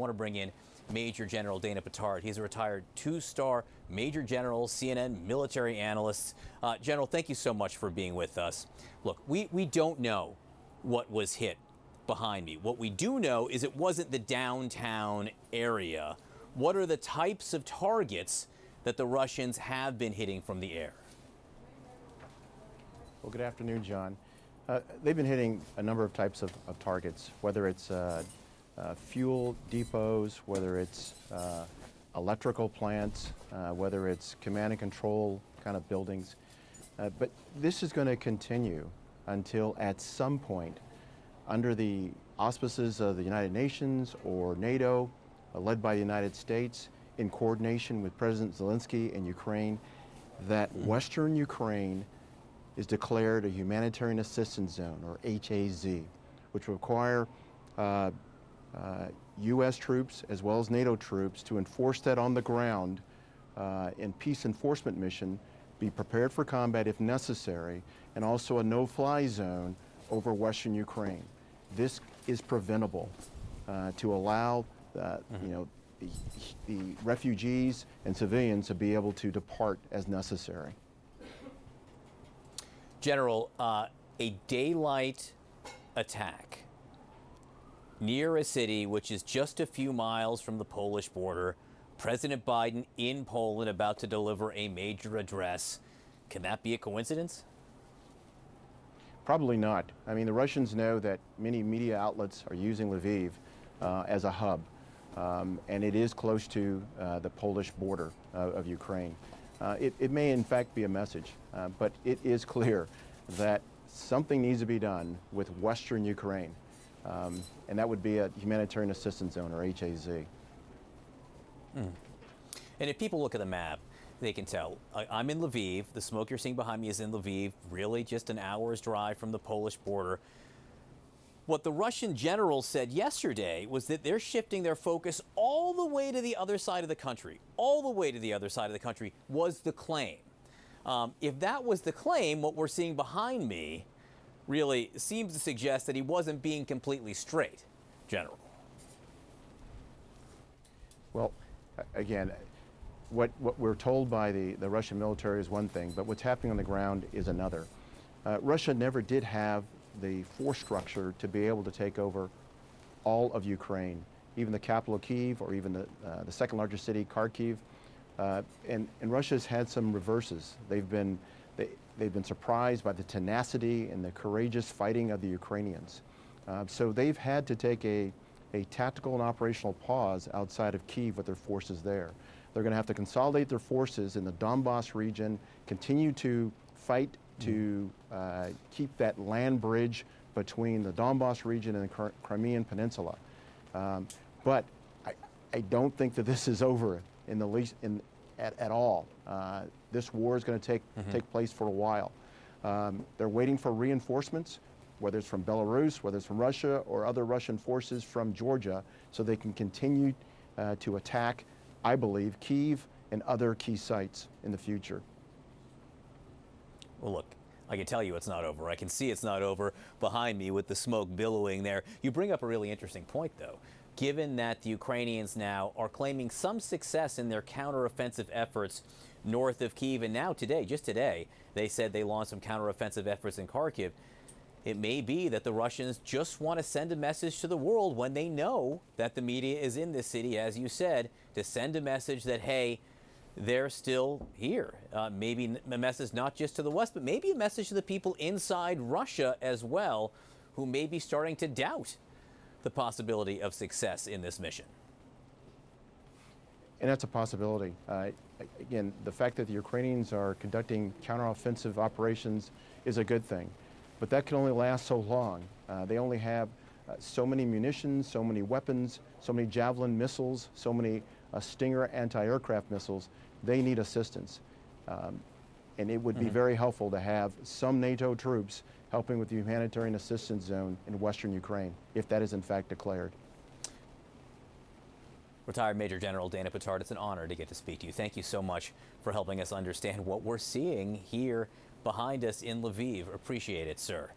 want to bring in Major General Dana Pittard. He's a retired two-star Major General, CNN military analyst. General, thank you so much for being with us. Look, we don't know what was hit behind me. What we do know is it wasn't the downtown area. What are the types of targets that the Russians have been hitting from the air? Well, good afternoon, John. They've been hitting a number of types of targets, whether it's fuel depots, whether it's electrical plants, whether it's command and control kind of buildings. But this is going to continue until at some point, under the auspices of the United Nations or NATO, led by the United States, in coordination with President Zelensky in Ukraine, that Western Ukraine is declared a humanitarian assistance zone, or HAZ, which will require U.S. troops as well as NATO troops to enforce that on the ground in peace enforcement mission, be prepared for combat if necessary, and also a no-fly zone over Western Ukraine. This is preventable to allow the refugees and civilians to be able to depart as necessary. General, a daylight attack near a city which is just a few miles from the Polish border, President Biden in Poland about to deliver a major address. Can that be a coincidence? Probably not. I mean, the Russians know that many media outlets are using Lviv as a hub, and it is close to the Polish border of Ukraine. It may in fact be a message, but it is clear that something needs to be done with Western Ukraine, and that would be a humanitarian assistance zone, or HAZ. And if people look at the map, they can tell. I'm in Lviv. The smoke you're seeing behind me is in Lviv, really just an hour's drive from the Polish border. What the Russian general said yesterday was that they're shifting their focus all the way to the other side of the country. All the way to the other side of the country was the claim. If that was the claim, what we're seeing behind me really seems to suggest that he wasn't being completely straight, General. Well, again, what we're told by the Russian military is one thing, but what's happening on the ground is another. Russia never did have the force structure to be able to take over all of Ukraine, even the capital Kyiv, or even the second largest city, Kharkiv. And Russia's had some reverses. They've been surprised by the tenacity and the courageous fighting of the Ukrainians. So they've had to take a tactical and operational pause outside of Kyiv with their forces there. They're going to have to consolidate their forces in the Donbass region, continue to fight to keep that land bridge between the Donbass region and the Crimean Peninsula. But I don't think that this is over in the least at all. This war is going to take place for a while. They're waiting for reinforcements, whether it's from Belarus, whether it's from Russia, or other Russian forces from Georgia, so they can continue to attack, I believe, Kyiv and other key sites in the future. Well, look, I can tell you it's not over. I can see it's not over behind me with the smoke billowing there. You bring up a really interesting point, though. Given that the Ukrainians now are claiming some success in their counteroffensive efforts north of Kyiv, and now today, just today, they said they launched some counteroffensive efforts in Kharkiv. It may be that the Russians just want to send a message to the world when they know that the media is in this city, as you said, to send a message that, hey, they're still here. Maybe a message not just to the West, but maybe a message to the people inside Russia as well, who may be starting to doubt the possibility of success in this mission. And that's a possibility. Again, the fact that the Ukrainians are conducting counteroffensive operations is a good thing, but that can only last so long. They only have so many munitions, so many weapons, so many Javelin missiles, so many Stinger anti-aircraft missiles. They need assistance. And it would be very helpful to have some NATO troops helping with the humanitarian assistance zone in Western Ukraine, if that is in fact declared. Retired Major General Dana Pittard, it's an honor to get to speak to you. Thank you so much for helping us understand what we're seeing here behind us in Lviv. Appreciate it, sir.